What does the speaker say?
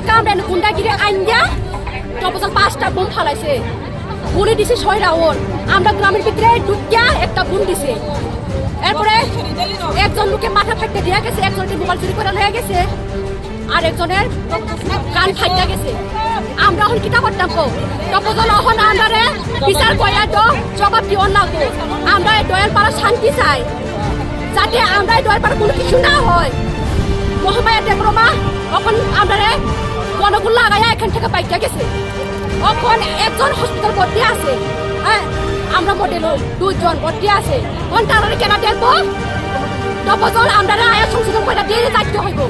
কালকে আমরা গুন্ডাগিরি আইনজা টপজল 5টা বোম ফালাইছে গুলি দিছে 6 রাউন্ড আমরা গ্রামের ভিতরে ঢুকিয়া একটা বোম দিছে এরপরে একজন লোকে মাথা ফাটতে দিয়া গেছে একজনের মোবাইল চুরি করে লয়ে গেছে আর একজনের কান ফাইটা গেছে আমরা এখন কিতা করতাম টপজল এখন আমরা বিচার কইয়া তো জবাব দিও না আমরা দয়াল পাড়া শান্তি চাই যাতে আমরা দয়াল পাড়া কোনো কিছু না হয় মহামায়া টেকরমা এখন আমরা গণগুলো লাগাইয়া এখান থেকে পাইতে গেছে এখন একজন হসপিটাল ভর্তি আছে হ্যাঁ আমরা মডেল 2 জন ভর্তি আছে এখন তারা কেনা দেখবো টপজল আমরা আয়া সংশোধন করে দিয়ে যাইতে হইব।